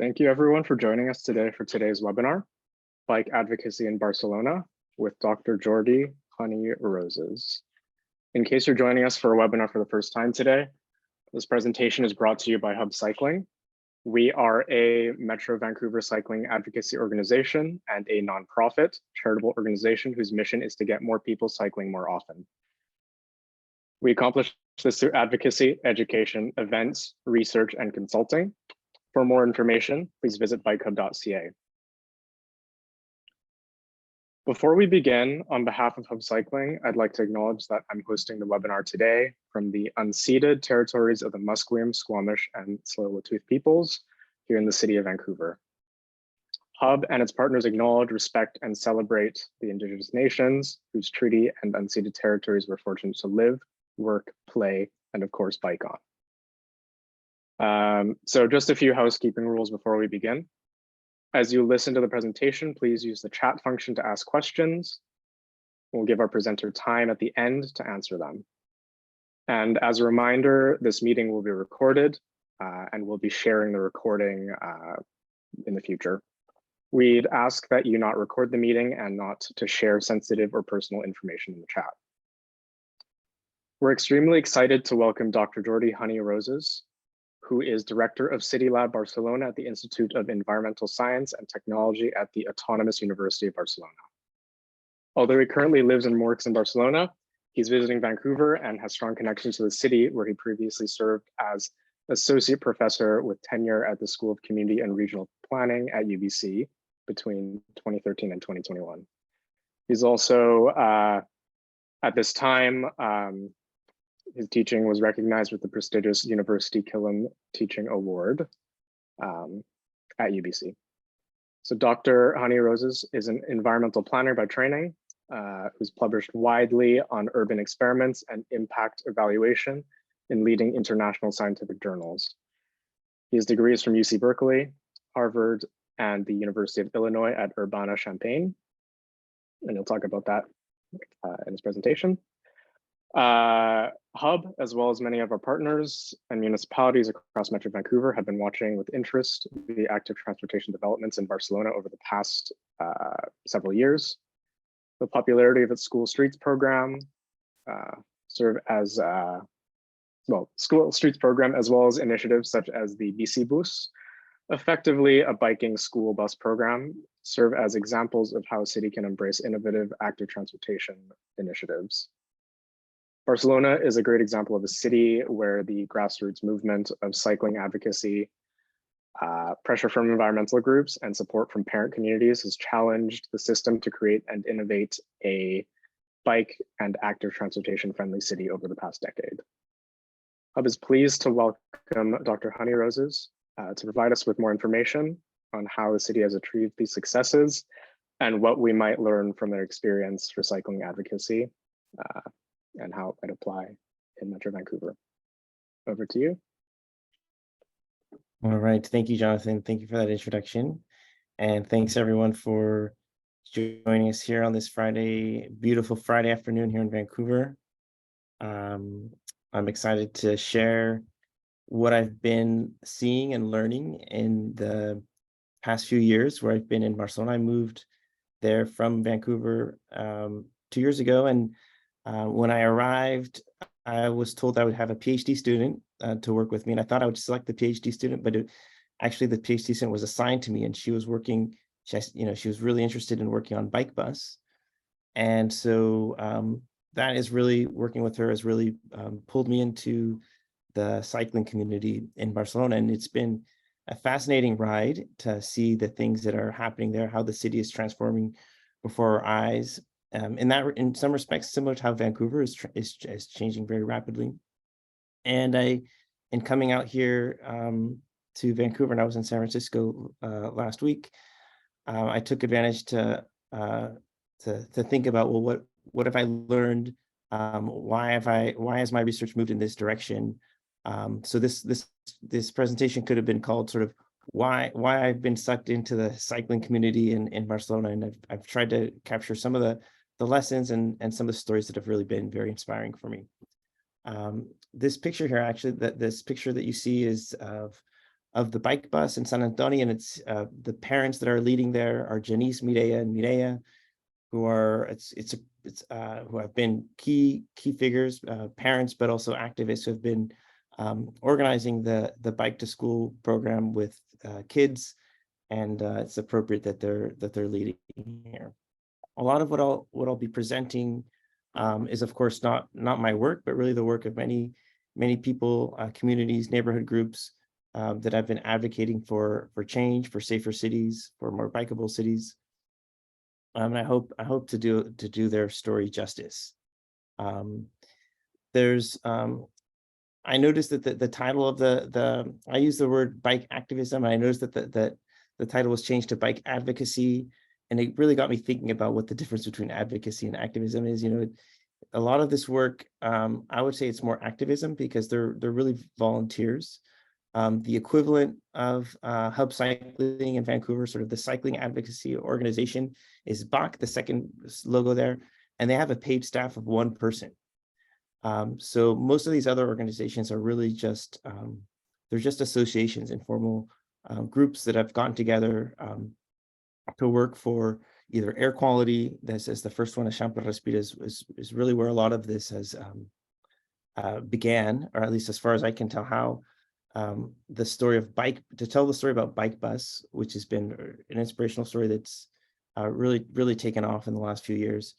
Thank you everyone for joining us today for today's webinar, Bike Advocacy in Barcelona with Dr. Jordi Honey-Rosés. In case you're joining us for a webinar for the first time today, this presentation is brought to you by Hub Cycling. We are a Metro Vancouver cycling advocacy organization and a nonprofit charitable organization whose mission is to get more people cycling more often. We accomplish this through advocacy, education, events, research, and consulting. For more information, please visit bikehub.ca. Before we begin, on behalf of Hub Cycling, I'd like to acknowledge that I'm hosting the webinar today from the unceded territories of the Musqueam, Squamish, and Tsleil-Waututh peoples here in the city of Vancouver. Hub and its partners acknowledge, respect, and celebrate the Indigenous nations whose treaty and unceded territories we're fortunate to live, work, play, and of course, bike on. So just a few housekeeping rules before we begin. As you listen to the presentation, please use the chat function to ask questions. We'll give our presenter time at the end to answer them. And as a reminder, this meeting will be recorded and we'll be sharing the recording in the future. We'd ask that you not record the meeting and not to share sensitive or personal information in the chat. We're extremely excited to welcome Dr. Jordi Honey-Rosés, who is Director of City Lab Barcelona at the Institute of Environmental Science and Technology at the Autonomous University of Barcelona. Although he currently lives and works in Barcelona, he's visiting Vancouver and has strong connections to the city, where he previously served as Associate Professor with tenure at the School of Community and Regional Planning at UBC between 2013 and 2021. He's also, at this time, his teaching was recognized with the prestigious University Killam Teaching Award at UBC. So Dr. Honey-Rosés is an environmental planner by training, who's published widely on urban experiments and impact evaluation in leading international scientific journals. He has degrees from UC Berkeley, Harvard, and the University of Illinois at Urbana-Champaign. And he'll talk about that in his presentation. Hub, as well as many of our partners and municipalities across Metro Vancouver, have been watching with interest the active transportation developments in Barcelona over the past several years. The popularity of its School Streets program serve as, School Streets program, as well as initiatives such as the BiciBus, effectively a biking school bus program, serve as examples of how a city can embrace innovative active transportation initiatives. Barcelona is a great example of a city where the grassroots movement of cycling advocacy, pressure from environmental groups, and support from parent communities has challenged the system to create and innovate a bike and active transportation friendly city over the past decade. Hub is pleased to welcome Dr. Honey-Rosés to provide us with more information on how the city has achieved these successes and what we might learn from their experience for cycling advocacy. And how it might apply in Metro Vancouver. Over to you. All right, thank you, Jonathan. Thank you for that introduction. And thanks everyone for joining us here on this Friday, beautiful Friday afternoon here in Vancouver. I'm excited to share what I've been seeing and learning in the past few years where I've been in Barcelona. I moved there from Vancouver 2 years ago, and when I arrived, I was told I would have a PhD student to work with me, and I thought I would select the PhD student, but actually the PhD student was assigned to me, and she was working. She was really interested in working on BiciBus, and so that is really working with her has really pulled me into the cycling community in Barcelona, and it's been a fascinating ride to see the things that are happening there, how the city is transforming before our eyes. In some respects, similar to how Vancouver is changing very rapidly. And in coming out here to Vancouver, and I was in San Francisco last week, I took advantage to think about, well, what have I learned? Why has my research moved in this direction? So this presentation could have been called sort of why I've been sucked into the cycling community in Barcelona, and I've tried to capture some of the lessons and some of the stories that have really been very inspiring for me. This picture here, actually, this picture that you see is of of the bike bus in San Antonio, and it's the parents that are leading there are Janice, Mireya, and Mireya, who are who have been key figures, parents, but also activists who have been organizing the Bike to School program with kids, and it's appropriate that they're leading here. A lot of what I'll be presenting is, of course, not my work, but really the work of many people, communities, neighborhood groups that I've been advocating for change, for safer cities, for more bikeable cities. And I hope to do their story justice. I noticed that the title of I use the word bike activism. And I noticed that the title was changed to bike advocacy, and it really got me thinking about what the difference between advocacy and activism is. A lot of this work, I would say it's more activism because they're really volunteers. The equivalent of Hub Cycling in Vancouver, sort of the cycling advocacy organization, is BAC, the second logo there, and they have a paid staff of one person. So most of these other organizations are really just, they're just associations, informal groups that have gotten together to work for either air quality. This is the first one, Eixample Respira, is really where a lot of this has began, or at least as far as I can tell, how the story of to tell the story about BiciBus, which has been an inspirational story that's really taken off in the last few years.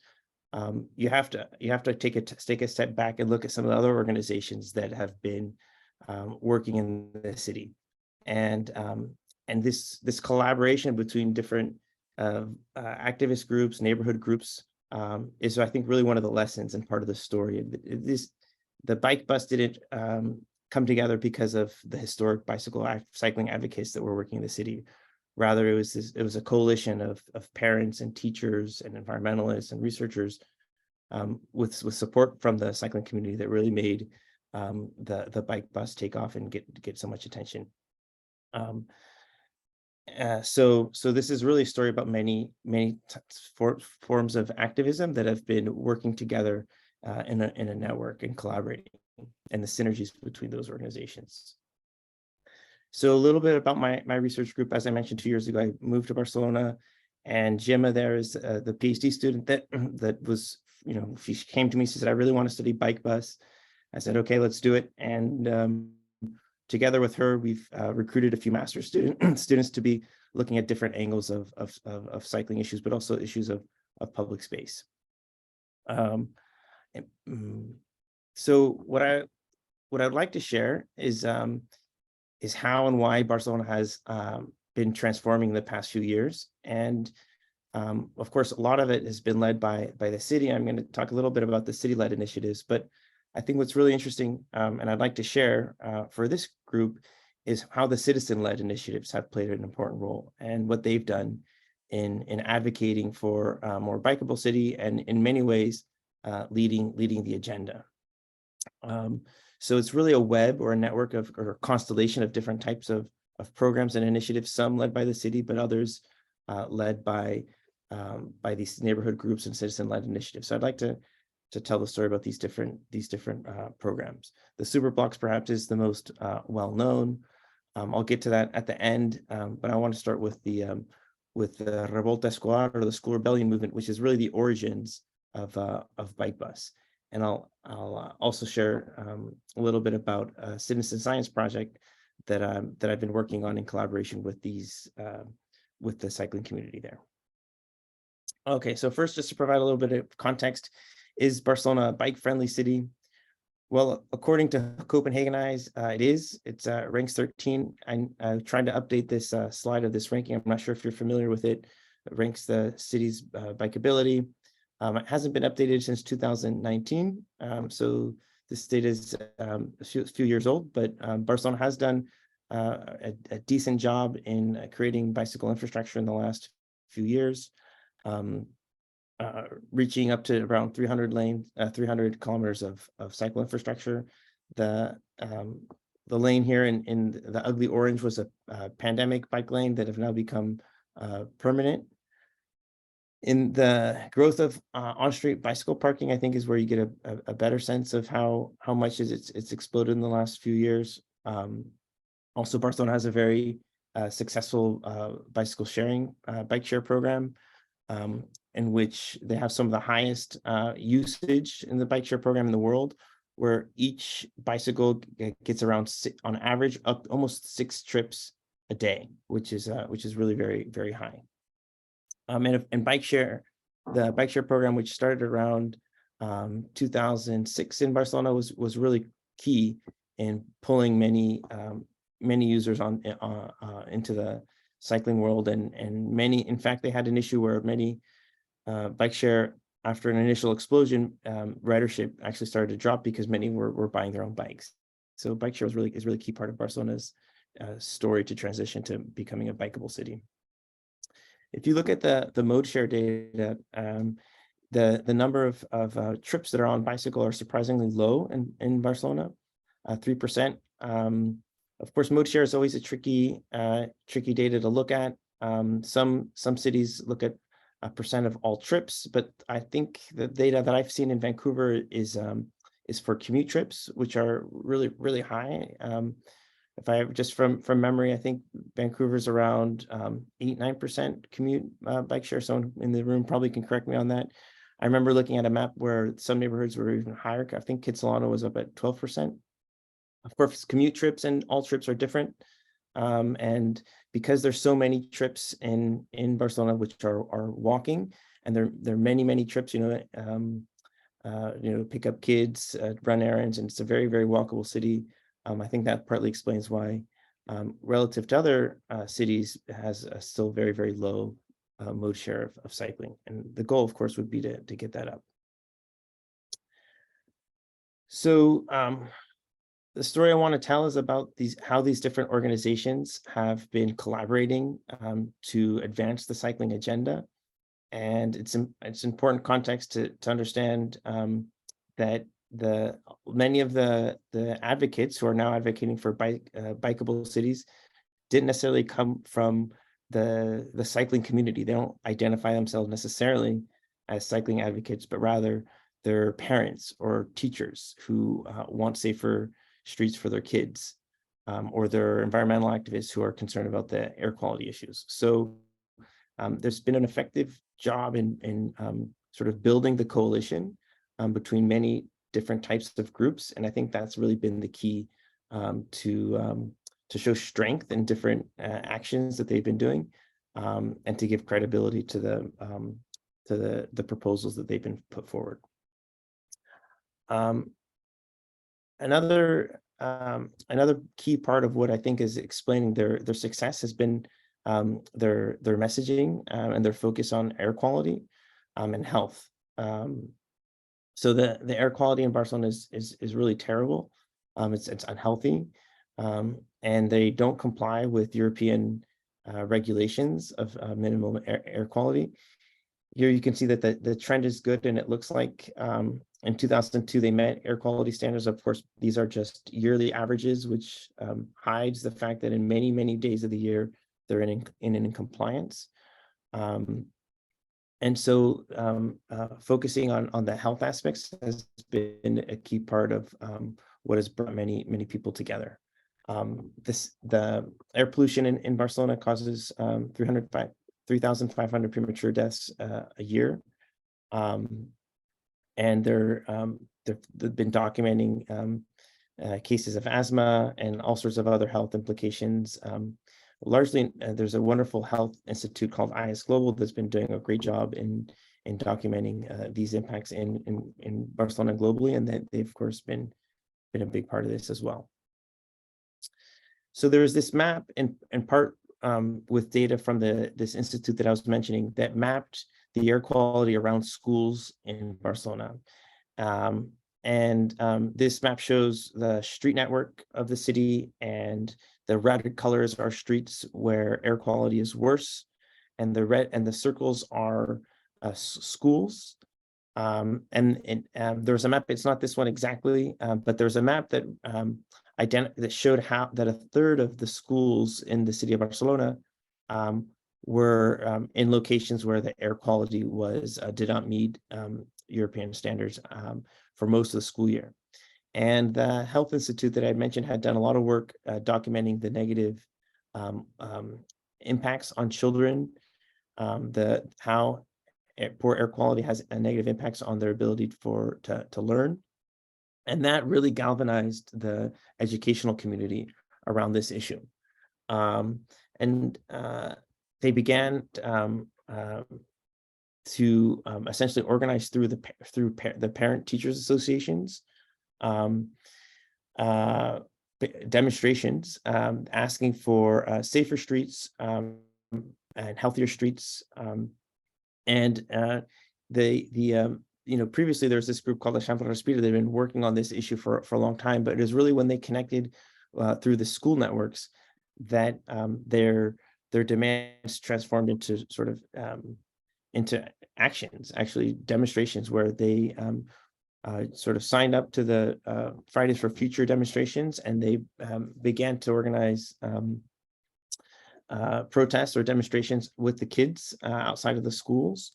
You have to take a step back and look at some of the other organizations that have been working in the city, and this collaboration between different activist groups, neighborhood groups, is, I think, really one of the lessons and part of the story. The BiciBus didn't come together because of the historic cycling advocates that were working in the city. Rather, it was a coalition of parents and teachers and environmentalists and researchers with support from the cycling community that really made the BiciBus take off and get so much attention. So this is really a story about many forms of activism that have been working together in a network and collaborating, and the synergies between those organizations. So a little bit about my research group. As I mentioned, 2 years ago, I moved to Barcelona, and Gemma there is the PhD student that was, she came to me, she said, I really want to study BiciBus. I said, okay, let's do it. And together with her, we've recruited a few master's students to be looking at different angles of cycling issues, but also issues of public space. So what I'd like to share is how and why Barcelona has been transforming in the past few years. And of course, a lot of it has been led by the city. I'm going to talk a little bit about the city-led initiatives, but I think what's really interesting, and I'd like to share for this group, is how the citizen-led initiatives have played an important role, and what they've done in advocating for a more bikeable city, and in many ways leading the agenda. So it's really a web or a network or a constellation of different types of programs and initiatives, some led by the city, but others led by these neighborhood groups and citizen-led initiatives. So I'd like to tell the story about these different programs. The Superblocks perhaps is the most well-known. I'll get to that at the end, but I want to start with the Revolta Escolar, or the School Rebellion movement, which is really the origins of BiciBus. And I'll also share a little bit about a citizen science project that I've been working on in collaboration with with the cycling community there. Okay, so first, just to provide a little bit of context, is Barcelona a bike-friendly city? Well, according to Copenhagenize, it is. It's ranks 13. I'm trying to update this slide of this ranking. I'm not sure if you're familiar with it. It ranks the city's bikeability. It hasn't been updated since 2019. So this data is a few years old, but Barcelona has done a decent job in creating bicycle infrastructure in the last few years. Reaching up to around 300 kilometers of cycle infrastructure. The lane here in the ugly orange was a pandemic bike lane that have now become permanent. In the growth of on-street bicycle parking, I think is where you get a better sense of how much it's exploded in the last few years. Also, Barcelona has a very successful bicycle sharing bike share program, in which they have some of the highest usage in the bike share program in the world, where each bicycle gets around on average up almost 6 trips a day, which is really very, very high. And bike share, the bike share program, which started around 2006 in Barcelona, was really key in pulling many users on into the cycling world, and many, in fact, they had an issue where many bike share, after an initial explosion, ridership actually started to drop because many were buying their own bikes. So bike share is really a key part of Barcelona's story to transition to becoming a bikeable city. If you look at the mode share data, the number of trips that are on bicycle are surprisingly low in Barcelona, 3%. Of course, mode share is always a tricky data to look at. Some cities look at a percent of all trips, but I think the data that I've seen in Vancouver is for commute trips, which are really, really high. If I just from memory, I think Vancouver's around 8-9% commute bike share. Someone in the room probably can correct me on that. I remember looking at a map where some neighborhoods were even higher. I think Catalonian was up at 12%. Of course, commute trips and all trips are different. And because there's so many trips in Barcelona, which are walking, and there are many trips, pick up kids, run errands, and it's a very, very walkable city. I think that partly explains why, relative to other cities, it has a still very, very low mode share of cycling. And the goal, of course, would be to get that up. So the story I want to tell is about how these different organizations have been collaborating to advance the cycling agenda. And it's important context to understand that many of the advocates who are now advocating for bikeable cities didn't necessarily come from the cycling community. They don't identify themselves necessarily as cycling advocates, but rather they're parents or teachers who want safer streets for their kids, or they're environmental activists who are concerned about the air quality issues. So there's been an effective job in sort of building the coalition between many different types of groups, and I think that's really been the key to show strength in different actions that they've been doing, and to give credibility to the proposals that they've been put forward. Another key part of what I think is explaining their success has been their messaging and their focus on air quality and health. So the air quality in Barcelona is really terrible. It's unhealthy, and they don't comply with European regulations of minimum air quality. Here you can see that the trend is good, and it looks like in 2002 they met air quality standards. Of course, these are just yearly averages, which hides the fact that in many days of the year they're in compliance. And so focusing on the health aspects has been a key part of what has brought many people together. The air pollution in Barcelona causes 3,500 premature deaths a year, and they've been documenting cases of asthma and all sorts of other health implications. Largely, there's a wonderful health institute called IS Global that's been doing a great job in documenting these impacts in Barcelona globally, and that they've of course been a big part of this as well. So there is this map in part with data from this institute that I was mentioning that mapped the air quality around schools in Barcelona. This map shows the street network of the city, and the red colors are streets where air quality is worse, and the red and the circles are schools. There's a map. It's not this one exactly, but there's a map that that showed how that a third of the schools in the city of Barcelona were in locations where the air quality was did not meet European standards for most of the school year. And the Health Institute that I mentioned had done a lot of work documenting the negative impacts on children, how poor air quality has a negative impacts on their ability to learn. And that really galvanized the educational community around this issue. They began to essentially organize through the parent teachers associations, demonstrations, asking for safer streets and healthier streets. Previously there was this group called the Chambre Respira. They've been working on this issue for a long time, but it was really when they connected through the school networks that their demands transformed into sort of into actions, actually demonstrations, where they sort of signed up to the Fridays for Future demonstrations, and they began to organize protests or demonstrations with the kids outside of the schools.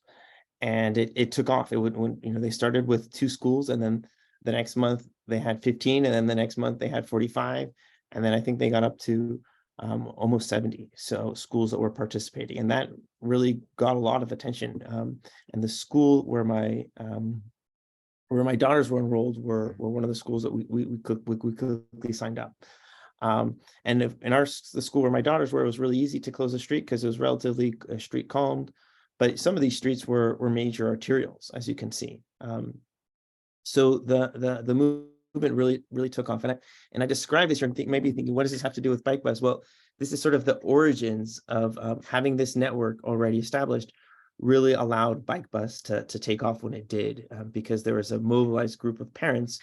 And it took off. They started with 2 schools, and then the next month they had 15, and then the next month they had 45, and then I think they got up to almost 70 schools that were participating, and that really got a lot of attention. And the school where my daughters were enrolled were one of the schools that we quickly signed up. And the school where my daughters were, it was really easy to close the street because it was relatively street calmed. But some of these streets were major arterials, as you can see. So the movement really took off. And I describe this, you're maybe thinking, what does this have to do with BiciBus? Well, this is sort of the origins of having this network already established really allowed BiciBus to take off when it did, because there was a mobilized group of parents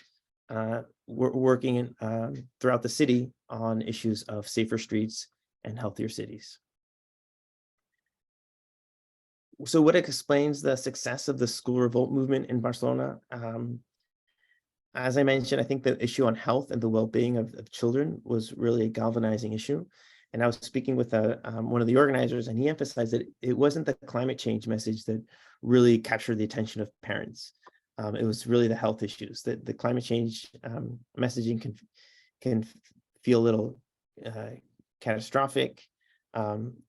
working throughout the city on issues of safer streets and healthier cities. So what explains the success of the School Revolt movement in Barcelona? As I mentioned, I think the issue on health and the well-being of children was really a galvanizing issue. And I was speaking with one of the organizers, and he emphasized that it wasn't the climate change message that really captured the attention of parents. It was really the health issues. That the climate change messaging can feel a little catastrophic,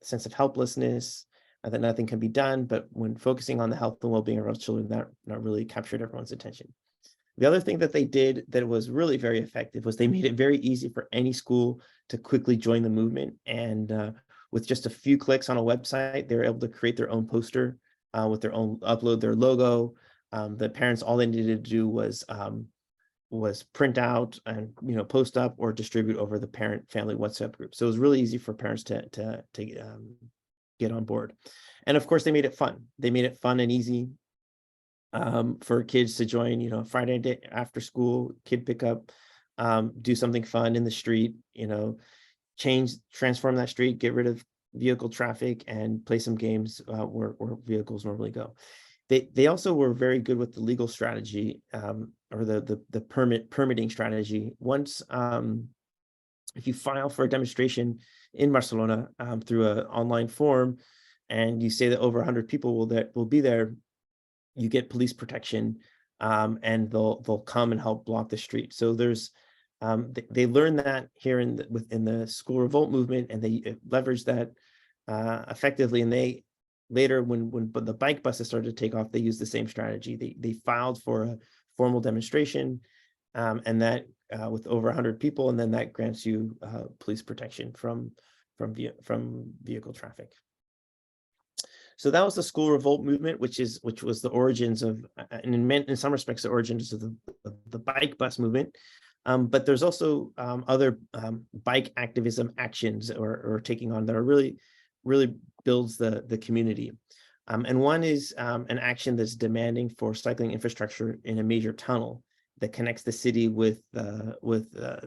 sense of helplessness, that nothing can be done. But when focusing on the health and well-being of our children, that really captured everyone's attention. The other thing that they did that was really very effective was they made it very easy for any school to quickly join the movement. And with just a few clicks on a website, they were able to create their own poster with their own, upload their logo. The parents, all they needed to do was print out and post up or distribute over the parent family WhatsApp group. So it was really easy for parents to get on board. And of course, they made it fun. They made it fun and easy for kids to join, Friday day after school, kid pickup, do something fun in the street, transform that street, get rid of vehicle traffic, and play some games where vehicles normally go. They also were very good with the legal strategy or the permitting strategy. Once, if you file for a demonstration in Barcelona through an online form, and you say that over 100 people will be there, you get police protection, and they'll come and help block the street. So there's they learned that here within the School Revolt movement, and they leveraged that effectively. And they later, when the BiciBuses started to take off, they used the same strategy. They filed for a formal demonstration, and that with over 100 people, and then that grants you police protection from vehicle traffic. So that was the School Revolt movement, which was the origins of, and in some respects, the origins of the BiciBus movement. But there's also other bike activism actions or taking on that are really builds the community. And one is an action that's demanding for cycling infrastructure in a major tunnel that connects the city with the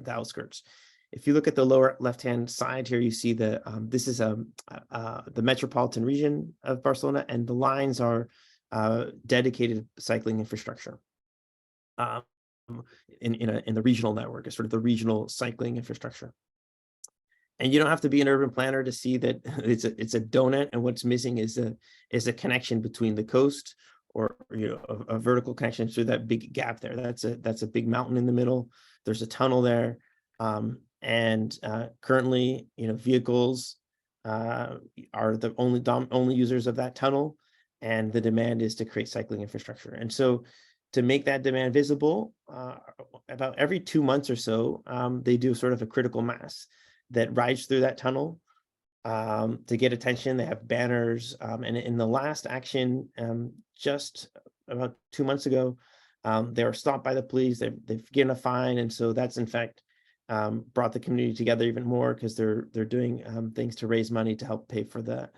outskirts. If you look at the lower left-hand side here, you see that this is the metropolitan region of Barcelona, and the lines are dedicated cycling infrastructure in the regional network, is sort of the regional cycling infrastructure. And you don't have to be an urban planner to see that it's a donut, and what's missing is a connection between the coast a vertical connection through that big gap there. That's a big mountain in the middle. There's a tunnel there, and currently, vehicles are the only users of that tunnel, and the demand is to create cycling infrastructure. And so, to make that demand visible, about every 2 months or so, they do sort of a critical mass that rides through that tunnel to get attention. They have banners, and in the last action, just about 2 months ago, they were stopped by the police. They've given a fine, and so that's in fact brought the community together even more, because they're doing things to raise money to help pay for the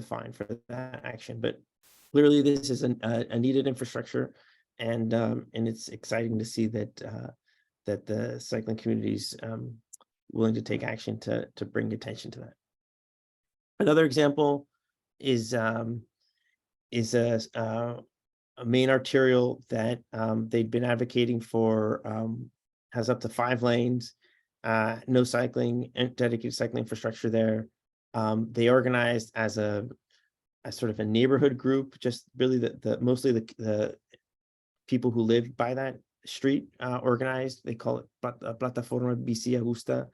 fine for that action. But clearly, this is a needed infrastructure, and it's exciting to see that the cycling community's willing to take action to bring attention to that. Another example is a main arterial that they'd been advocating for, has up to 5 lanes, no cycling and dedicated cycling infrastructure there. They organized as a sort of a neighborhood group, just really mostly the people who live by that street organized. They call it Plataforma Bici Justa,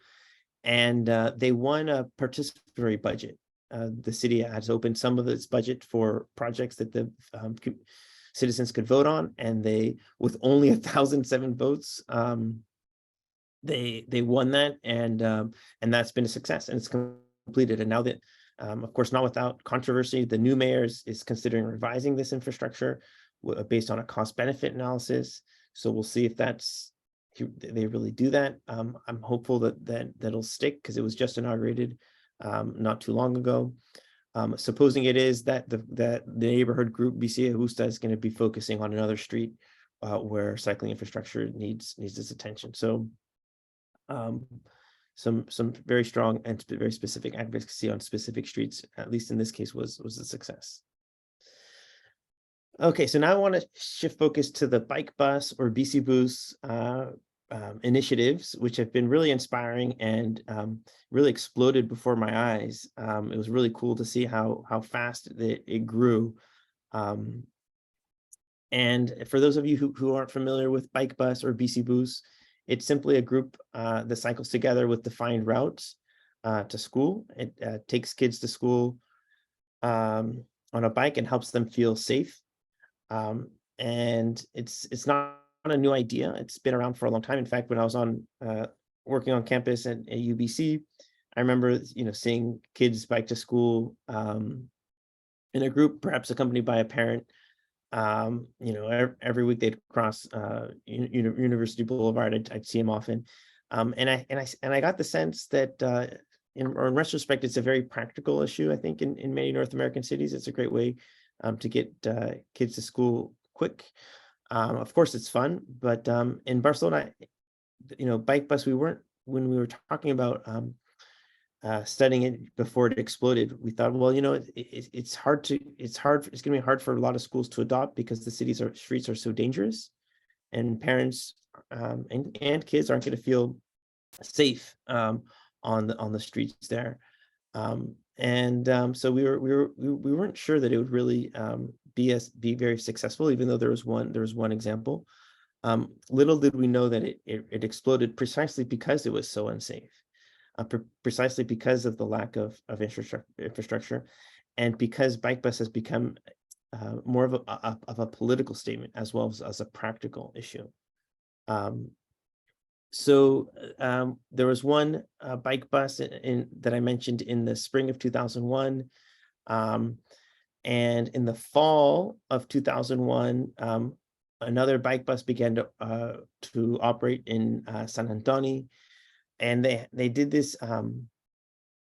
and they won a participatory budget. The city has opened some of its budget for projects that the citizens could vote on, and they, with only 1,007 votes, they won that, and that's been a success, and it's completed. And now that, of course, not without controversy, the new mayor is considering revising this infrastructure based on a cost-benefit analysis. So we'll see if they really do that. I'm hopeful that'll stick, because it was just inaugurated not too long ago. Supposing it is, that the neighborhood group Bici Justa is going to be focusing on another street where cycling infrastructure needs its attention. So some very strong and very specific advocacy on specific streets, at least in this case, was a success. Okay, so now I want to shift focus to the BiciBus or BiciBus initiatives, which have been really inspiring and really exploded before my eyes. It was really cool to see how fast it grew. And for those of you who aren't familiar with BiciBus or BiciBus, it's simply a group that cycles together with defined routes to school. It takes kids to school on a bike and helps them feel safe. And it's not a new idea. It's been around for a long time. In fact, when I was working on campus at UBC, I remember seeing kids bike to school in a group, perhaps accompanied by a parent. Every week they'd cross University Boulevard. I'd see them often, and I got the sense that in retrospect, it's a very practical issue. I think in many North American cities, it's a great way to get kids to school quick. Of course, it's fun, but in Barcelona, BiciBus, when we were talking about studying it before it exploded, we thought, well, it's going to be hard for a lot of schools to adopt, because the streets are so dangerous, and parents and kids aren't going to feel safe on the streets there. So we weren't sure that it would really be very successful, even though there was one example. Little did we know that it exploded precisely because it was so unsafe, precisely because of the lack of infrastructure, and because BiciBus has become more of a political statement as well as a practical issue. So there was one BiciBus that I mentioned in the spring of 2001, and in the fall of 2001, another BiciBus began to operate in San Antoni, and they did this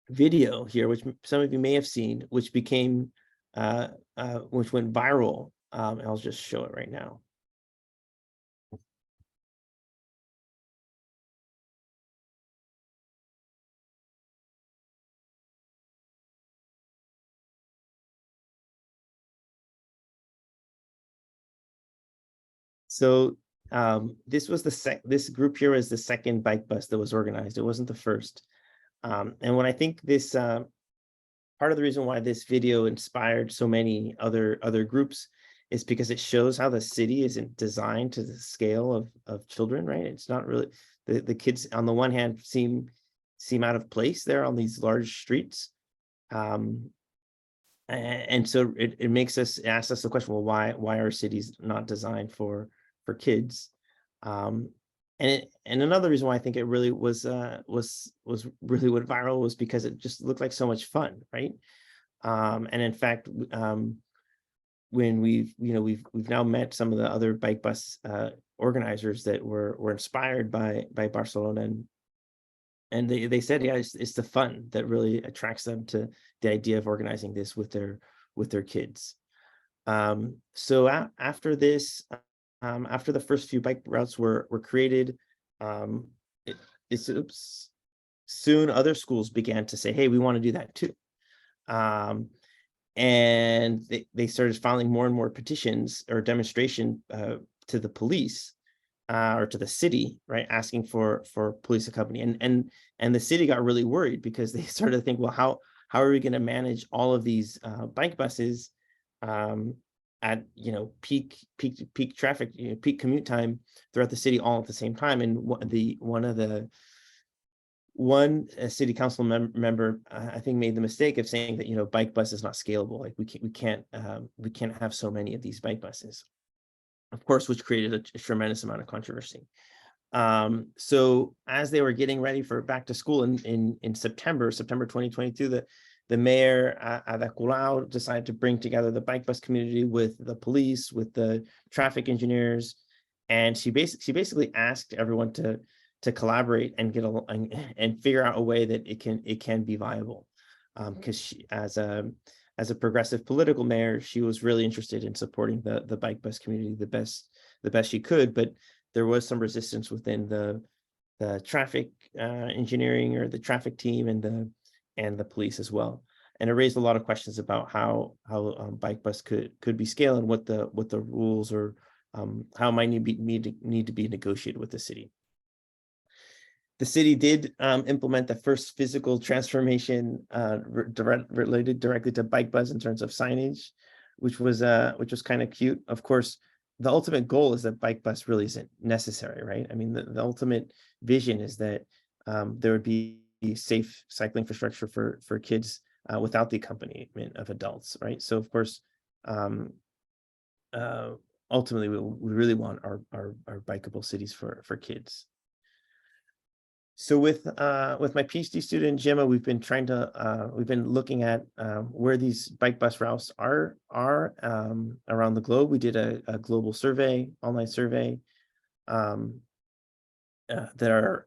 video here, which some of you may have seen, which went viral. I'll just show it right now. So this group here was the second BiciBus that was organized. It wasn't the first. And when I think this part of the reason why this video inspired so many other groups is because it shows how the city isn't designed to the scale of children, right? It's not really, the kids on the one hand seem out of place there on these large streets. And so it makes us ask us the question, well, why are cities not designed for kids? And another reason why I think it really was really what viral was because it just looked like so much fun, right? And in fact, when we've now met some of the other bike bus organizers that were inspired by Barcelona, and they said, yeah, it's the fun that really attracts them to the idea of organizing this with their kids. So after this, after the first few bike routes were created, soon other schools began to say, hey, we want to do that too. And they started filing more and more petitions or demonstration to the police or to the city, right, asking for police accompany. And the city got really worried because they started to think, well, how are we going to manage all of these bike buses at peak traffic, peak commute time throughout the city all at the same time? And one city council member, I think, made the mistake of saying that bike bus is not scalable. Like we can't have so many of these bike buses, of course, which created a tremendous amount of controversy. So as they were getting ready for back to school in September 2022, the mayor Ada Colau decided to bring together the bike bus community with the police, with the traffic engineers, and she basically asked everyone to collaborate and get along and figure out a way that it can be viable. Because she, as a progressive political mayor, she was really interested in supporting the bike bus community the best she could, but there was some resistance within the traffic engineering or the traffic team and the police as well. And it raised a lot of questions about how bike bus could be scaled and what the rules or how it might need to be negotiated with the city. The city did implement the first physical transformation related directly to bike bus in terms of signage, which was kind of cute. Of course, the ultimate goal is that bike bus really isn't necessary, right? I mean, the ultimate vision is that there would be safe cycling infrastructure for kids without the accompaniment of adults, right? So of course, ultimately, we really want our bikeable cities for kids. So with my PhD student Gemma, we've been looking at where these bike bus routes are around the globe. We did a global survey, online survey, that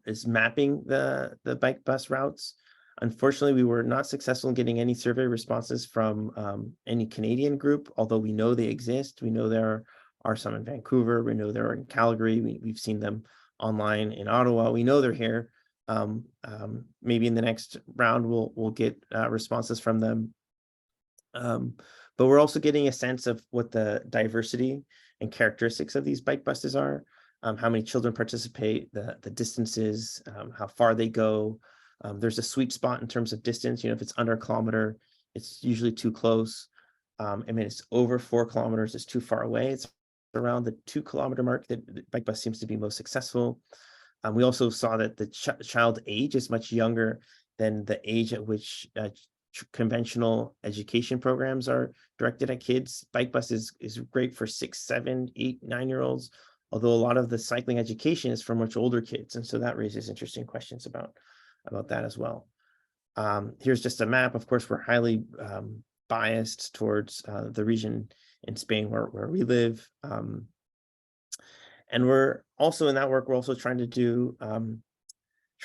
is mapping the bike bus routes. Unfortunately, we were not successful in getting any survey responses from any Canadian group, although we know they exist. We know there are some in Vancouver. We know they're in Calgary. We've seen them online in Ottawa. We know they're here. Maybe in the next round we'll get responses from them. But we're also getting a sense of what the diversity and characteristics of these bike buses are, how many children participate, the distances, how far they go. There's a sweet spot in terms of distance. If it's under a kilometer, it's usually too close. I mean, it's over 4 kilometers, it's too far away. It's around the 2 kilometer mark that the bike bus seems to be most successful. We also saw that the child age is much younger than the age at which conventional education programs are directed at kids. Bike bus is great for 6, 7, 8, 9-year-olds, although a lot of the cycling education is for much older kids. And so that raises interesting questions about that as well. Here's just a map. Of course, we're highly biased towards the region in Spain where we live. And we're also in that work, we're also trying to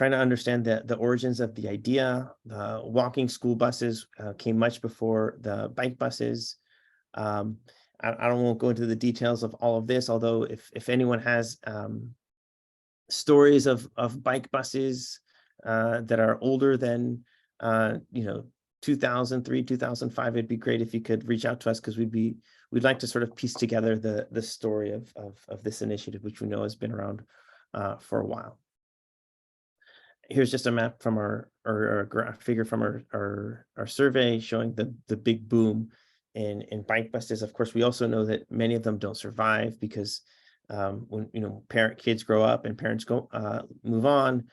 understand the origins of the idea. The walking school buses came much before the bike buses. I won't go into the details of all of this, although if anyone has stories of bike buses that are older than 2003, 2005, it'd be great if you could reach out to us, because we'd like to sort of piece together the story of this initiative, which we know has been around for a while. Here's just a map from our figure from our survey showing the big boom in bike buses. Of course, we also know that many of them don't survive because when kids grow up and parents move on,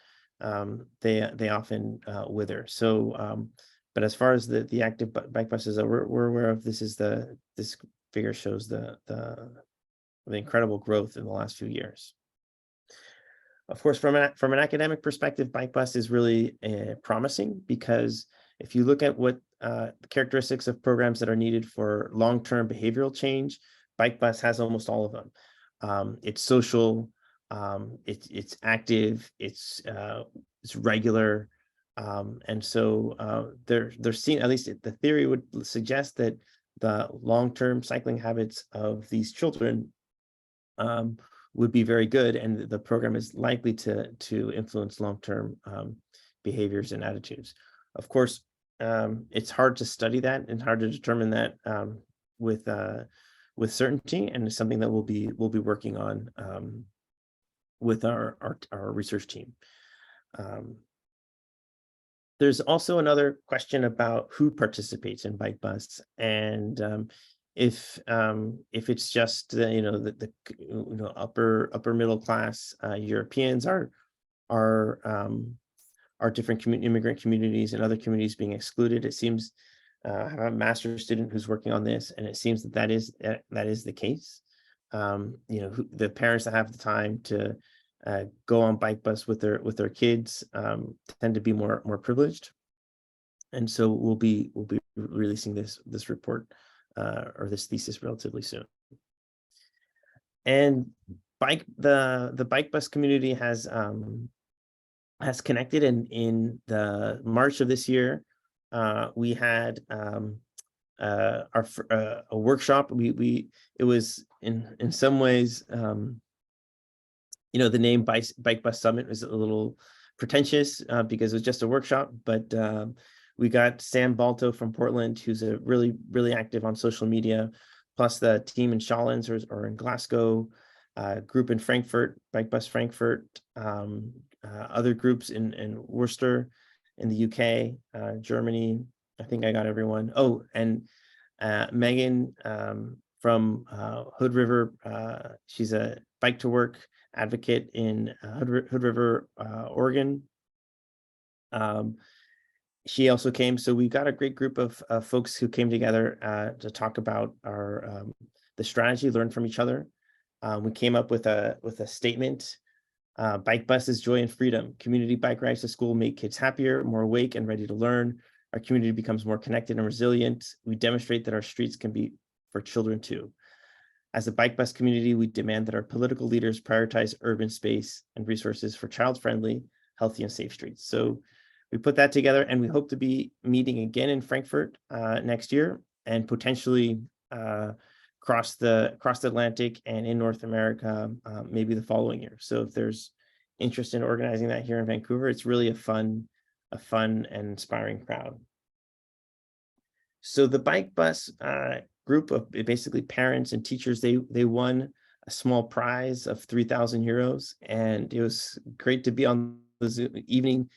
they often wither. So, but as far as the active bike buses that we're aware of, this figure shows the incredible growth in the last few years. Of course, from an academic perspective, BiciBus is really promising, because if you look at what the characteristics of programs that are needed for long-term behavioral change, BiciBus has almost all of them. It's social, it's active, it's regular, and so they're seen, at least the theory would suggest that the long-term cycling habits of these children would be very good, and the program is likely to influence long-term behaviors and attitudes. Of course, it's hard to study that and hard to determine that with certainty, and it's something that we'll be working on with our research team. There's also another question about who participates in BiciBus, and if it's just the upper middle class Europeans, are different immigrant communities and other communities being excluded. It seems I have a master's student who's working on this, and it seems that is the case. The parents that have the time to go on BiciBus with their kids tend to be more privileged, and so we'll be releasing this report or this thesis relatively soon. And the BiciBus community has connected, in the March of this year. We had a workshop. It was in some ways, the name BiciBus Summit was a little pretentious because it was just a workshop, but we got Sam Balto from Portland, who's a really active on social media, plus the team in Shawlands or in Glasgow, group in Frankfurt, BiciBus Frankfurt, other groups in Worcester, in the UK, Germany. I think I got everyone. Oh, and Megan from Hood River. She's a bike to work advocate in Hood River, Oregon. She also came. So we've got a great group of folks who came together to talk about the strategy, learn from each other. We came up with a statement. BiciBus is joy and freedom. Community bike rides to school make kids happier, more awake, and ready to learn. Our community becomes more connected and resilient. We demonstrate that our streets can be for children too. As a BiciBus community, we demand that our political leaders prioritize urban space and resources for child-friendly, healthy, and safe streets. So we put that together, and we hope to be meeting again in Frankfurt next year, and potentially across the Atlantic and in North America, maybe the following year. So if there's interest in organizing that here in Vancouver, it's really a fun and inspiring crowd. So the BiciBus group of basically parents and teachers, they won a small prize of 3,000 euros, and it was great to be on the evening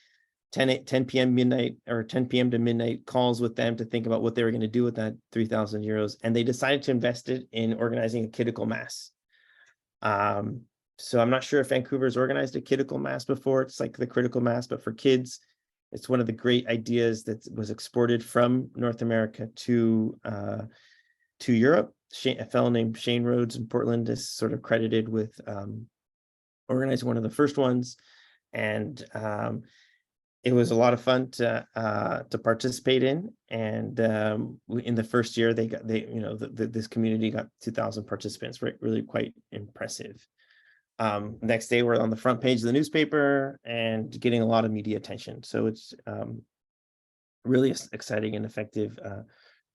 10 p.m. midnight or 10 p.m. to midnight calls with them to think about what they were going to do with that 3,000 euros. And they decided to invest it in organizing a kiddical mass. So I'm not sure if Vancouver's organized a kiddical mass before. It's like the critical mass, but for kids. It's one of the great ideas that was exported from North America to Europe. A fellow named Shane Rhodes in Portland is sort of credited with organizing one of the first ones. And it was a lot of fun to participate in, and in the first year this community got 2,000 participants, right? Really quite impressive. Next day we're on the front page of the newspaper and getting a lot of media attention. So it's really exciting and effective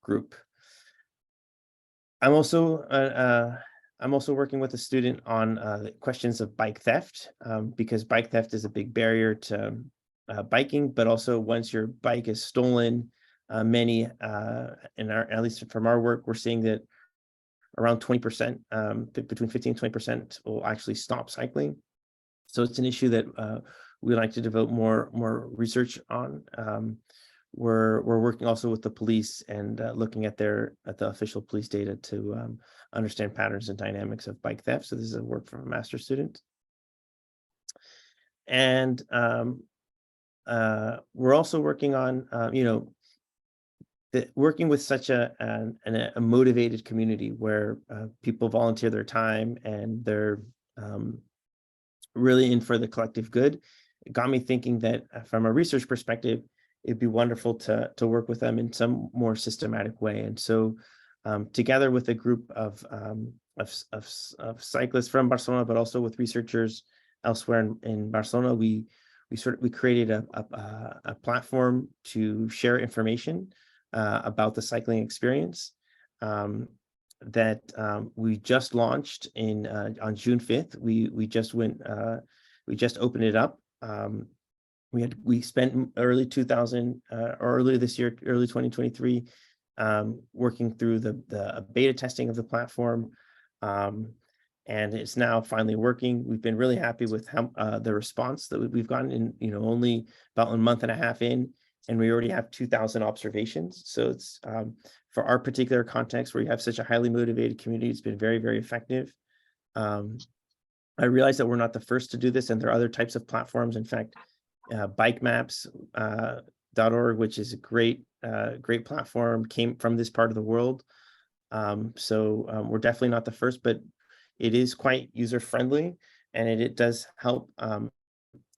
group. I'm also working with a student on the questions of bike theft, because bike theft is a big barrier to biking, but also once your bike is stolen, many at least from our work, we're seeing that around 20%, between 15 and 20% will actually stop cycling. So it's an issue that we like to devote more research on. we're working also with the police and looking at the official police data to understand patterns and dynamics of bike theft. So this is a work from a master's student. And we're also working on, working with such a motivated community where people volunteer their time and they're really in for the collective good. It got me thinking that from a research perspective, it'd be wonderful to work with them in some more systematic way. And so together with a group of cyclists from Barcelona, but also with researchers elsewhere in Barcelona, we created a platform to share information about the cycling experience that we just launched on June 5th. We just opened it up. We spent early 2023 working through the beta testing of the platform, and it's now finally working. We've been really happy with the response that we've gotten in only about a month and a half in, and we already have 2,000 observations. So it's for our particular context where you have such a highly motivated community, it's been very, very effective. I realize that we're not the first to do this, and there are other types of platforms. In fact, bikemaps.org, which is a great platform, came from this part of the world. So we're definitely not the first, but it is quite user friendly, and it does help.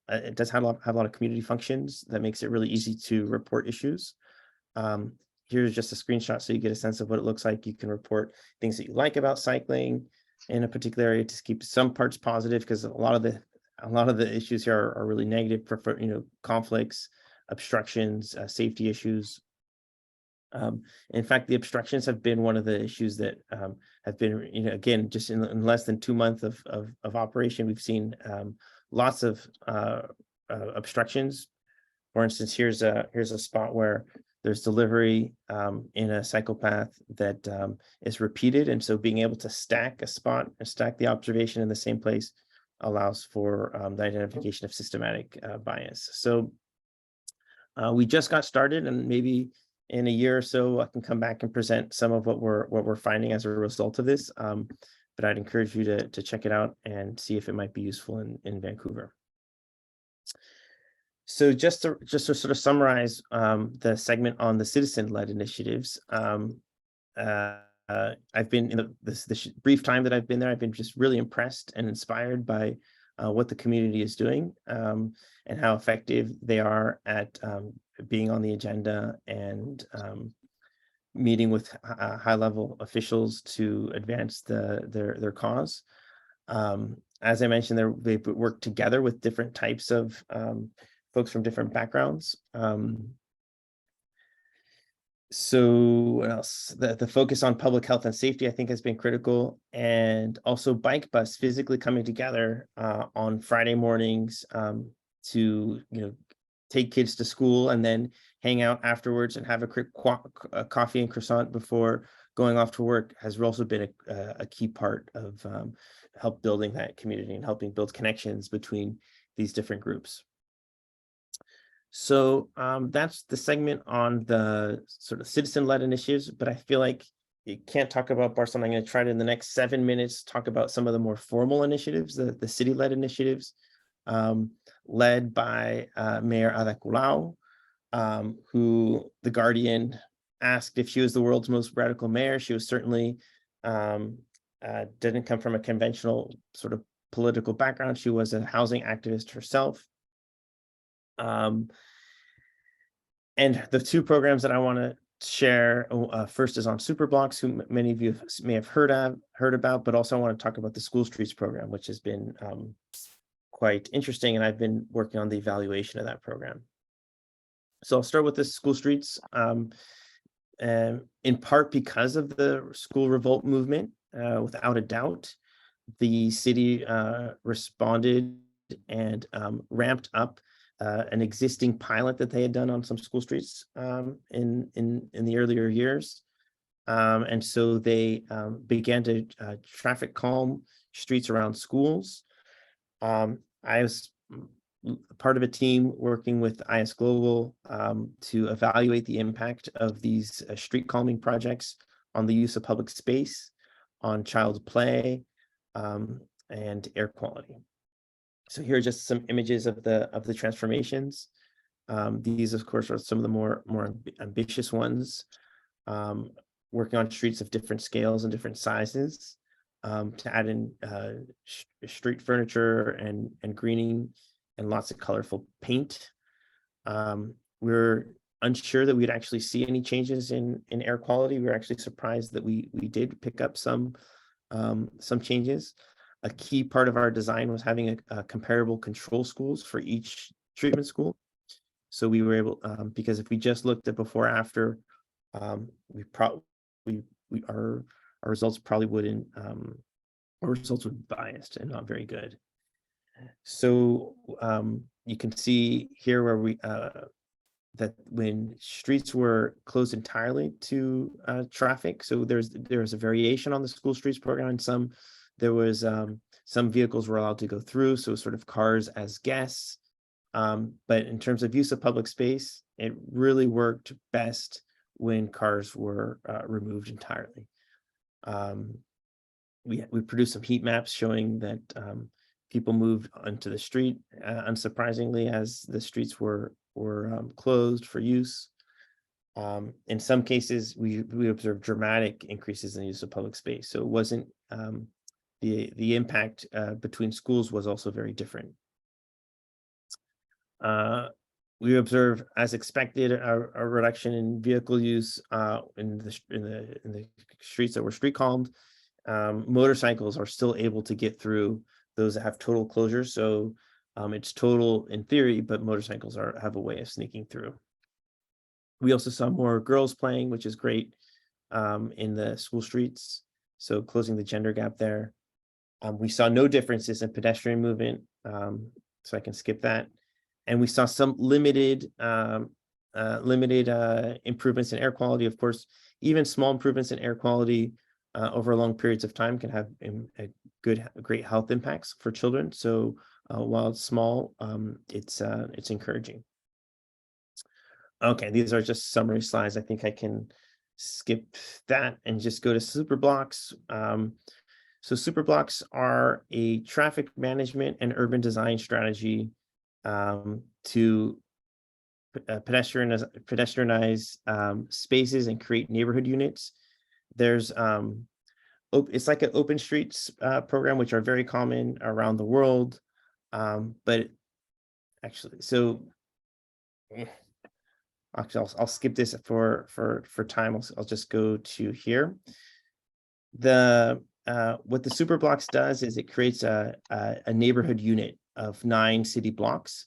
It does have a lot of community functions that makes it really easy to report issues. Here's just a screenshot so you get a sense of what it looks like. You can report things that you like about cycling in a particular area to keep some parts positive, because a lot of the issues here are really negative, for conflicts, obstructions, safety issues. In fact, the obstructions have been one of the issues that have been, again, just in less than 2 months of operation, we've seen lots of obstructions. For instance, here's a spot where there's delivery in a cycle path that is repeated, and so being able to stack a spot and stack the observation in the same place allows for the identification of systematic bias. So we just got started, and maybe in a year or so I can come back and present some of what we're finding as a result of this. But I'd encourage you to check it out and see if it might be useful in Vancouver. So just to sort of summarize the segment on the citizen-led initiatives, I've been in this brief time that I've been there, I've been just really impressed and inspired by what the community is doing and how effective they are at being on the agenda and meeting with high-level officials to advance their cause. As I mentioned, they've worked together with different types of folks from different backgrounds. So what else? The focus on public health and safety, I think, has been critical, and also BiciBus physically coming together on Friday mornings to take kids to school and then hang out afterwards and have a quick coffee and croissant before going off to work has also been a key part of help building that community and helping build connections between these different groups. So that's the segment on the sort of citizen-led initiatives, but I feel like you can't talk about Barcelona. I'm going to try to, in the next 7 minutes, talk about some of the more formal initiatives, the city-led initiatives, led by Mayor Ada Colau, who The Guardian asked if she was the world's most radical mayor. She was certainly didn't come from a conventional sort of political background. She was a housing activist herself. And the two programs that I want to share first is on Superblocks, who many of you may have heard about, but also I want to talk about the School Streets program, which has been quite interesting, and I've been working on the evaluation of that program. So I'll start with the School Streets, in part because of the School Revolt movement. Without a doubt, the city responded and ramped up an existing pilot that they had done on some school streets in the earlier years. And so they began to traffic calm streets around schools. I was part of a team working with IS Global to evaluate the impact of these street calming projects on the use of public space, on child play, and air quality. So here are just some images of the transformations. These, of course, are some of the more ambitious ones, working on streets of different scales and different sizes, to add in street furniture and greening and lots of colorful paint. We're unsure that we'd actually see any changes in air quality. We were actually surprised that we did pick up some changes. A key part of our design was having a comparable control schools for each treatment school. So we were able, because if we just looked at before after, our results probably wouldn't, our results would be biased and not very good. So you can see here where we that when streets were closed entirely to traffic, so there's a variation on the school streets program, and there was some vehicles were allowed to go through, so sort of cars as guests. But in terms of use of public space, it really worked best when cars were removed entirely. We produced some heat maps showing that people moved onto the street, unsurprisingly, as the streets were closed for use. In some cases, we observed dramatic increases in the use of public space. So it wasn't the impact between schools was also very different. We observed, as expected, a reduction in vehicle use in the streets that were street calmed. Motorcycles are still able to get through those that have total closures. So it's total in theory, but motorcycles have a way of sneaking through. We also saw more girls playing, which is great, in the school streets. So closing the gender gap there. We saw no differences in pedestrian movement, so I can skip that. And we saw some limited improvements in air quality. Of course, even small improvements in air quality over long periods of time can have great health impacts for children. So while it's small, it's encouraging. Okay, these are just summary slides. I think I can skip that and just go to Superblocks. So Superblocks are a traffic management and urban design strategy to pedestrianize spaces and create neighborhood units. There's it's like an open streets program, which are very common around the world. But actually, I'll skip this for time. I'll just go to here. What the Superblocks does is it creates a neighborhood unit of 9 city blocks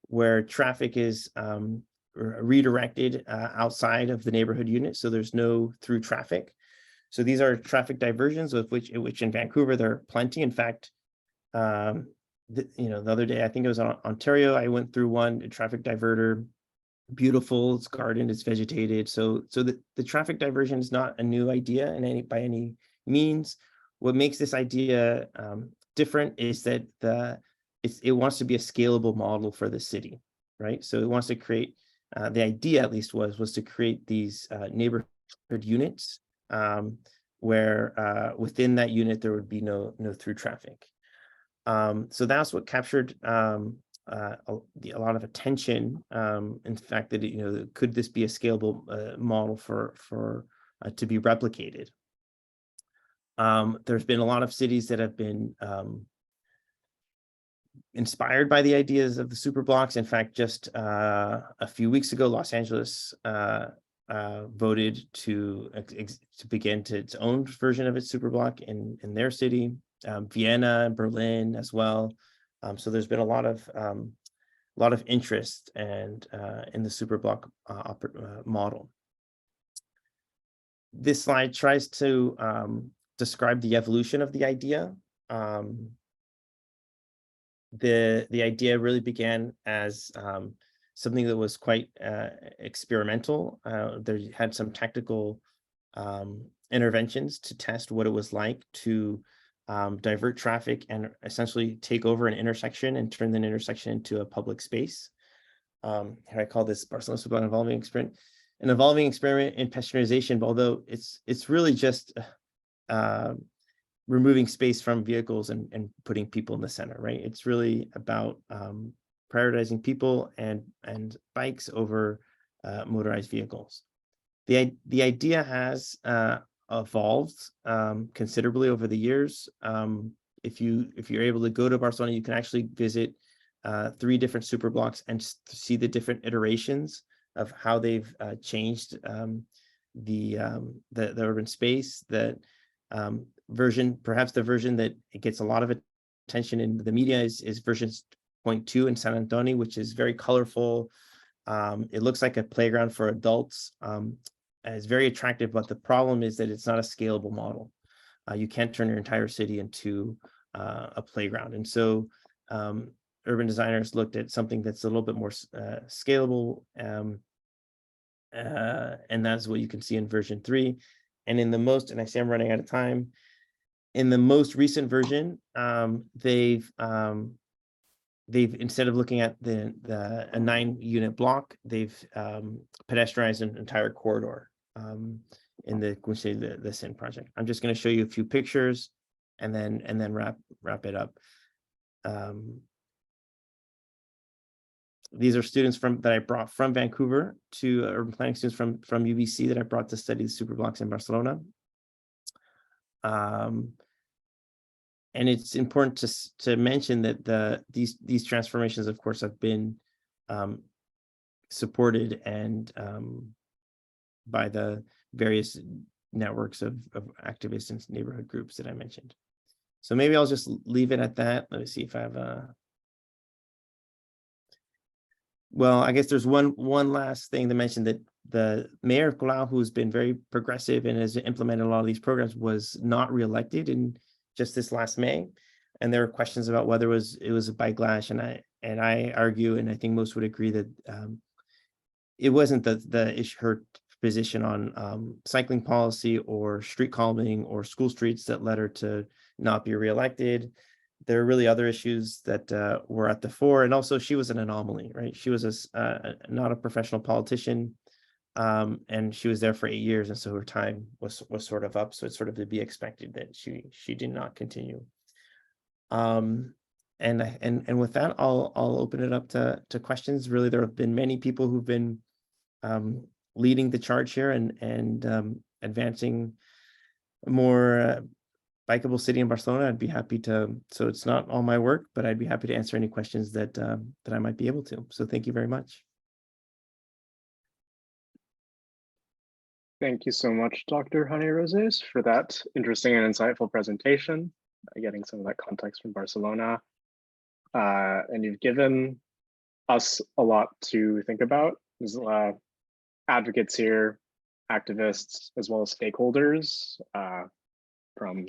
where traffic is redirected outside of the neighborhood unit, so there's no through traffic. So these are traffic diversions, of which in Vancouver there are plenty. In fact, the other day, I think it was on Ontario, I went through one, a traffic diverter. Beautiful, it's gardened, it's vegetated. So the traffic diversion is not a new idea by any means. What makes this idea different is that it wants to be a scalable model for the city, right? So it wants to create, the idea at least was to create these neighborhood units where within that unit there would be no through traffic. So that's what captured a lot of attention. In fact, that could this be a scalable model for to be replicated? There's been a lot of cities that have been inspired by the ideas of the Superblocks. In fact, just a few weeks ago, Los Angeles voted to begin its own version of its Superblock in their city. Vienna and Berlin as well. So there's been a lot of interest and in the Superblock model. This slide tries to describe the evolution of the idea. The idea really began as something that was quite experimental. There had some technical interventions to test what it was like to divert traffic and essentially take over an intersection and turn an intersection into a public space. Here I call this Barcelona Superblocks an evolving experiment in pedestrianization, although it's really just removing space from vehicles and putting people in the center, right? It's really about prioritizing people and bikes over motorized vehicles. The idea has evolved considerably over the years. If you're able to go to Barcelona, you can actually visit 3 different Superblocks and see the different iterations of how they've changed the urban space. That perhaps the version that it gets a lot of attention in the media is version 0.2 in San Antonio, which is very colorful. It looks like a playground for adults. It's very attractive, but the problem is that it's not a scalable model. You can't turn your entire city into a playground. And so urban designers looked at something that's a little bit more scalable. And that's what you can see in version 3. And and I say I'm running out of time, in the most recent version, they've instead of looking at a 9-unit block, they've pedestrianized an entire corridor in the SIN project. I'm just going to show you a few pictures and then wrap it up. These are students that I brought from Vancouver to urban planning students from UBC that I brought to study the Superblocks in Barcelona. And it's important to mention that these transformations, of course, have been supported and by the various networks of activists and neighborhood groups that I mentioned. So maybe I'll just leave it at that. Let me see if I have a. Well, I guess there's one last thing to mention, that the mayor of Colau, who's been very progressive and has implemented a lot of these programs, was not reelected in just this last May. And there were questions about whether it was a backlash, and I argue, and I think most would agree, that it wasn't the issue, her position on cycling policy or street calming or school streets, that led her to not be reelected. There are really other issues that were at the fore, and also she was an anomaly, right? She was not a professional politician, and she was there for 8 years, and so her time was sort of up. So it's sort of to be expected that she did not continue. And with that, I'll open it up to questions. Really, there have been many people who've been leading the charge here and advancing a more bikeable city in Barcelona. I'd be happy to. So it's not all my work, but I'd be happy to answer any questions that I might be able to. So thank you very much. Thank you so much, Dr. Honey-Rosés, for that interesting and insightful presentation, getting some of that context from Barcelona. And you've given us a lot to think about. There's advocates here, activists, as well as stakeholders from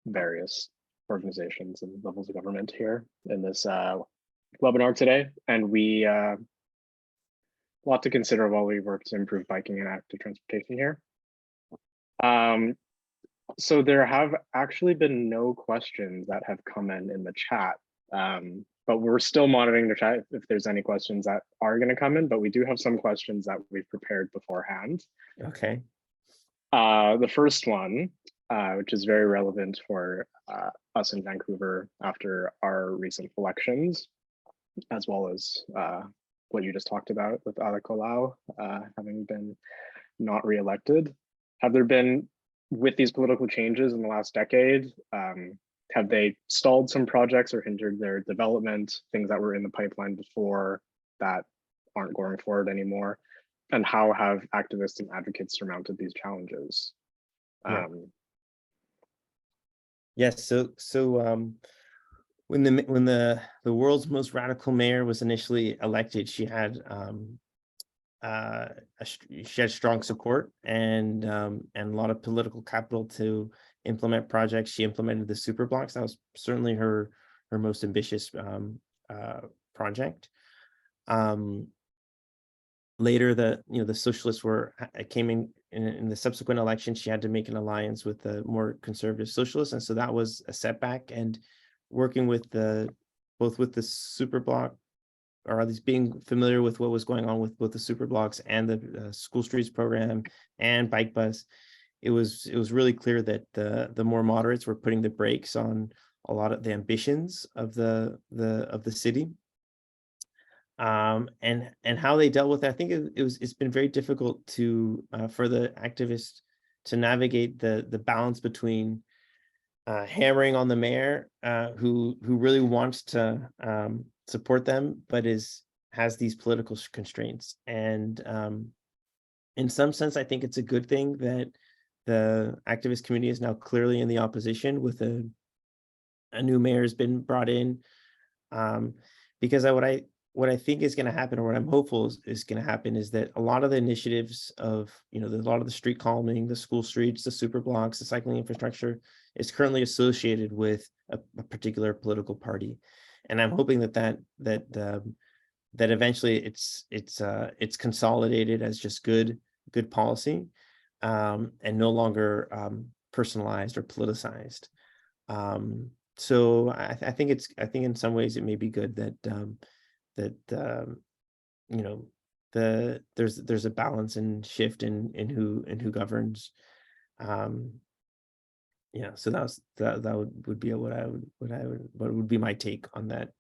various organizations and levels of government here in this webinar today. And we a lot to consider while we work to improve biking and active transportation here. So there have actually been no questions that have come in the chat, but we're still monitoring the chat if there's any questions that are going to come in, but we do have some questions that we've prepared beforehand. Okay. The first one, which is very relevant for us in Vancouver after our recent elections, as well as what you just talked about with Ada Colau having been not reelected. Have there been, with these political changes in the last decade, have they stalled some projects or hindered their development, things that were in the pipeline before that aren't going forward anymore? And how have activists and advocates surmounted these challenges? Yeah. Yes, so when the world's most radical mayor was initially elected, she had strong support and a lot of political capital to implement projects. She implemented the Superblocks. That was certainly her most ambitious project. later, the socialists came in the subsequent election. She had to make an alliance with the more conservative socialists, and so that was a setback. And working with both with the Superblock, or at least being familiar with what was going on with both the Superblocks and the School Streets program and BiciBus, it was really clear that the more moderates were putting the brakes on a lot of the ambitions of the city. And how they dealt with it, I think it's been very difficult to for the activists to navigate the balance between hammering on the mayor, who really wants to support them, but has these political constraints. And in some sense, I think it's a good thing that the activist community is now clearly in the opposition, with a new mayor has been brought in, because what I think is going to happen, or what I'm hopeful is going to happen, is that a lot of the initiatives of, a lot of the street calming, the school streets, the Superblocks, the cycling infrastructure is currently associated with a particular political party. And I'm hoping that eventually it's consolidated as just good policy, and no longer personalized or politicized. So I think in some ways it may be good that there's a balance and shift in who governs. So that would be what would be my take on that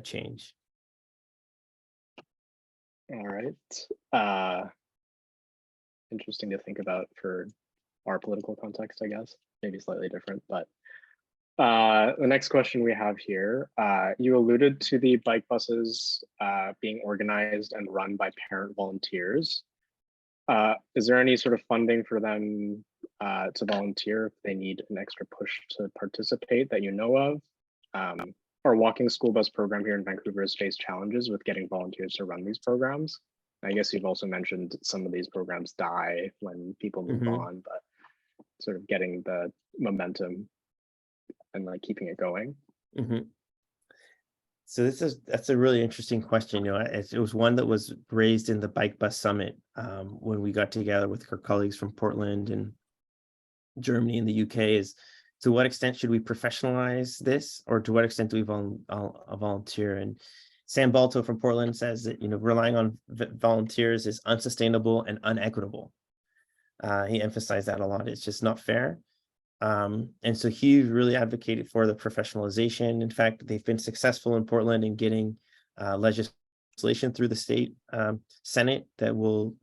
change. All right. Interesting to think about for our political context, I guess. Maybe slightly different, but the next question we have here, you alluded to the bike buses being organized and run by parent volunteers. Is there any sort of funding for them to volunteer if they need an extra push to participate that you know of? Our walking school bus program here in Vancouver has faced challenges with getting volunteers to run these programs. I guess you've also mentioned some of these programs die when people move on, but sort of getting the momentum and like keeping it going. So that's a really interesting question. It was one that was raised in the BiciBus summit, when we got together with our colleagues from Portland and Germany and the UK, is to what extent should we professionalize this, or to what extent do we volunteer? And Sam Balto from Portland says that relying on volunteers is unsustainable and unequitable. He emphasized that a lot. It's just not fair. And so he really advocated for the professionalization. In fact, they've been successful in Portland in getting legislation through the state Senate that will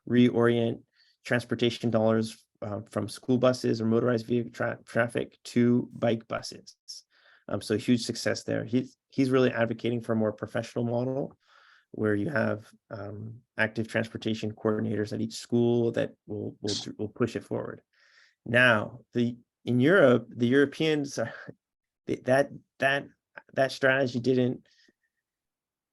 reorient transportation dollars from school buses or motorized vehicle traffic to bike buses. So huge success there. He's really advocating for a more professional model, where you have active transportation coordinators at each school that will push it forward. Now, in Europe, the Europeans, that strategy didn't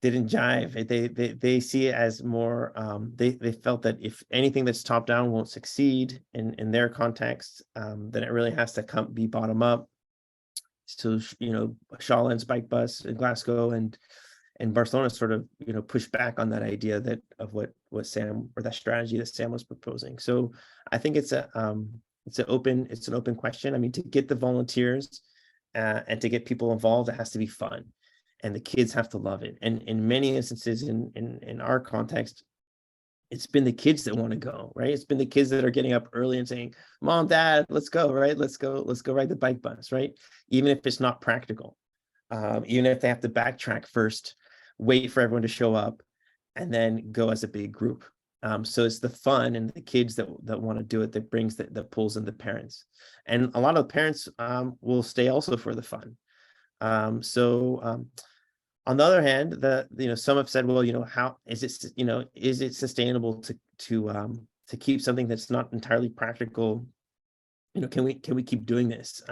jive. They see it as more. They felt that if anything that's top down won't succeed in their context, then it really has to be bottom up. So Shawlan's bike bus in Glasgow and Barcelona sort of push back on that idea of what Sam, or that strategy that Sam was proposing. So I think it's an open question. I mean, to get the volunteers and to get people involved, it has to be fun, and the kids have to love it. And in many instances, in our context, it's been the kids that want to go, right? It's been the kids that are getting up early and saying, "Mom, Dad, let's go, right? Let's go ride the bike bus," right? Even if it's not practical, even if they have to backtrack first, wait for everyone to show up, and then go as a big group. So it's the fun and the kids that want to do it that brings that pulls in the parents, and a lot of the parents will stay also for the fun. On the other hand, some have said, well, how is it sustainable to keep something that's not entirely practical? Can we keep doing this?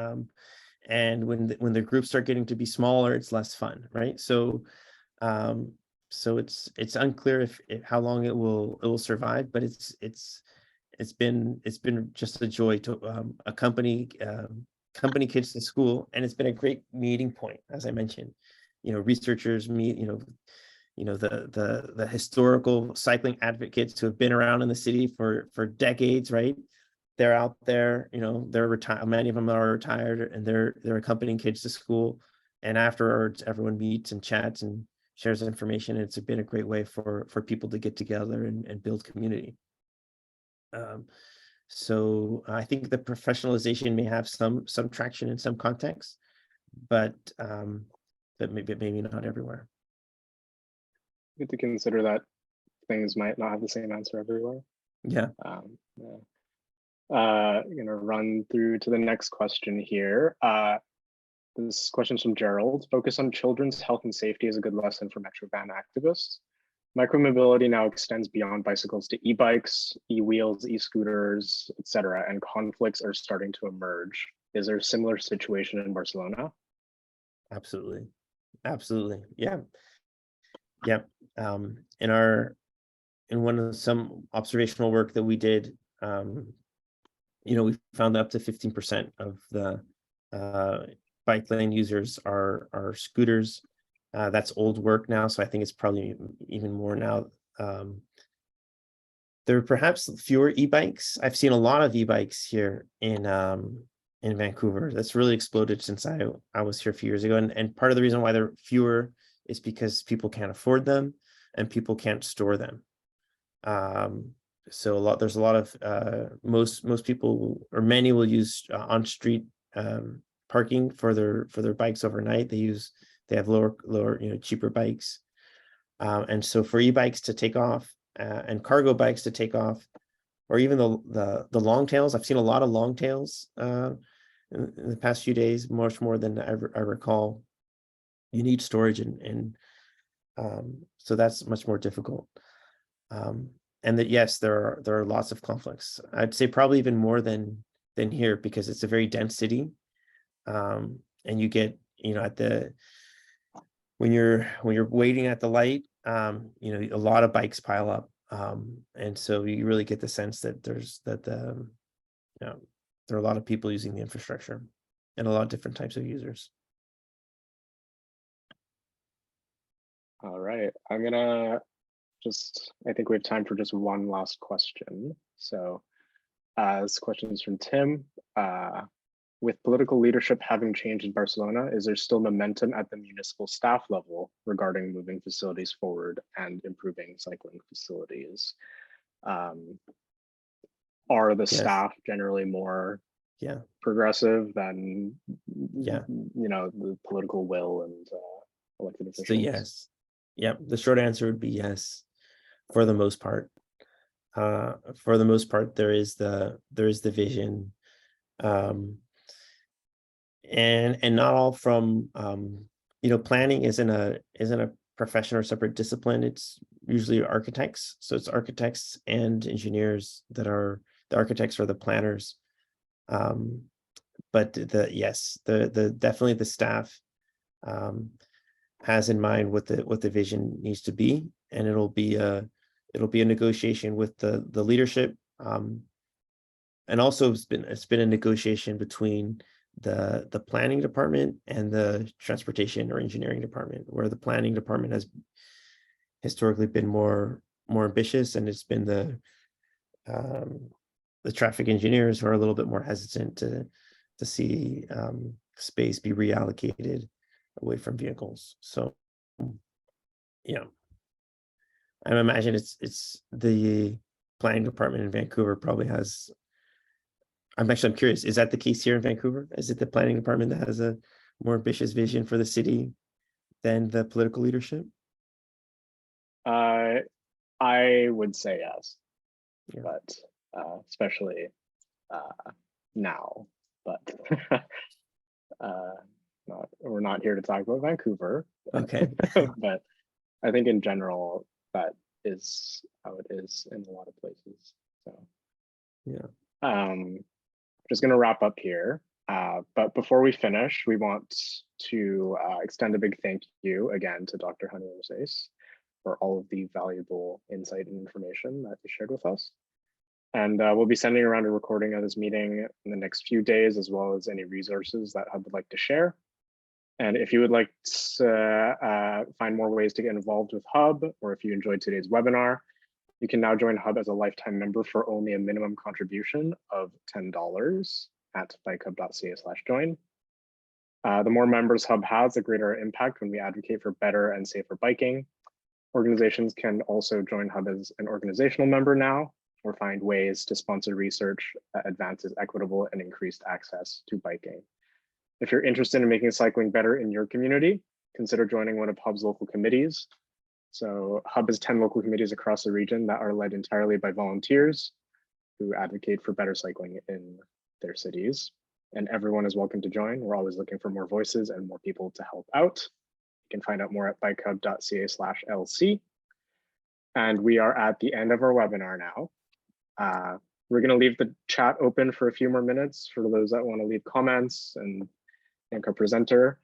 And when the groups start getting to be smaller, it's less fun, right? So it's unclear if how long it will survive, but it's been just a joy to accompany kids to school, and it's been a great meeting point, as I mentioned. Researchers meet, the historical cycling advocates who have been around in the city for decades, right? They're out there, they're retired. Many of them are retired, and they're accompanying kids to school. And afterwards, everyone meets and chats and shares information. It's been a great way for people to get together and build community. So I think the professionalization may have some traction in some contexts, but maybe not everywhere. Good to consider that things might not have the same answer everywhere. Yeah. I'm gonna run through to the next question here. This question's from Gerald. Focus on children's health and safety is a good lesson for Metro van activists. Micromobility now extends beyond bicycles to e-bikes, e-wheels, e-scooters, etc., and conflicts are starting to emerge. Is there a similar situation in Barcelona? Absolutely. Yeah. In some observational work that we did, we found that up to 15% of the bike lane users are scooters. That's old work now, so I think it's probably even more now. There are perhaps fewer e-bikes. I've seen a lot of e-bikes here in Vancouver. That's really exploded since I was here a few years ago, and part of the reason why they're fewer is because people can't afford them and people can't store them. So there's a lot of most people, or many, will use on street parking for their bikes overnight. They have lower cheaper bikes, and so for e-bikes to take off and cargo bikes to take off, or even the long tails. I've seen a lot of long tails in the past few days, much more than I recall. You need storage, and so that's much more difficult. And that, yes, there are lots of conflicts. I'd say probably even more than here, because it's a very dense city, and you get when you're waiting at the light, a lot of bikes pile up, and so you really get the sense that there are a lot of people using the infrastructure, and a lot of different types of users. All right, I think we have time for just one last question. So this question is from Tim. With political leadership having changed in Barcelona, is there still momentum at the municipal staff level regarding moving facilities forward and improving cycling facilities? Are the staff generally more progressive than the political will and elected officials? So yes. The short answer would be yes, for the most part. For the most part, there is the vision, and not all from planning isn't a profession or separate discipline. It's usually architects. So it's architects and engineers that are the architects or the planners. But definitely the staff has in mind what the vision needs to be, and it'll be a negotiation with the leadership, and also it's been a negotiation between the planning department and the transportation or engineering department, where the planning department has historically been more ambitious, and it's been the traffic engineers who are a little bit more hesitant to see space be reallocated away from vehicles. So I imagine it's the planning department in Vancouver probably has. I'm curious, is that the case here in Vancouver? Is it the planning department that has a more ambitious vision for the city than the political leadership? I would say yes, but especially now. But we're not here to talk about Vancouver. Okay. But I think in general that is how it is in a lot of places. So just going to wrap up here. But before we finish, we want to extend a big thank you again to Dr. Honey-Rosés for all of the valuable insight and information that he shared with us. And we'll be sending around a recording of this meeting in the next few days, as well as any resources that Hub would like to share. And if you would like to find more ways to get involved with Hub, or if you enjoyed today's webinar, you can now join Hub as a lifetime member for only a minimum contribution of $10 at bikehub.ca/join. The more members Hub has, the greater impact when we advocate for better and safer biking. Organizations can also join Hub as an organizational member now, or find ways to sponsor research that advances equitable and increased access to biking. If you're interested in making cycling better in your community, consider joining one of Hub's local committees. So Hub has 10 local committees across the region that are led entirely by volunteers who advocate for better cycling in their cities. And everyone is welcome to join. We're always looking for more voices and more people to help out. You can find out more at bikehub.ca/LC. And we are at the end of our webinar now. We're going to leave the chat open for a few more minutes for those that want to leave comments and thank our presenter.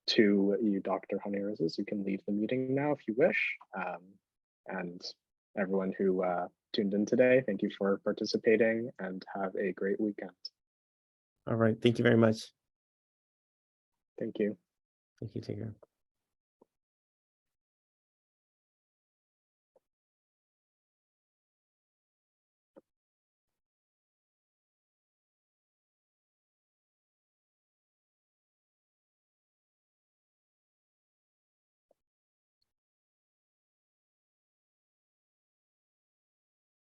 To you, Dr. Honey-Rosés, you can leave the meeting now if you wish. And everyone who tuned in today, thank you for participating and have a great weekend. All right. Thank you very much. Thank you. Thank you. Take care.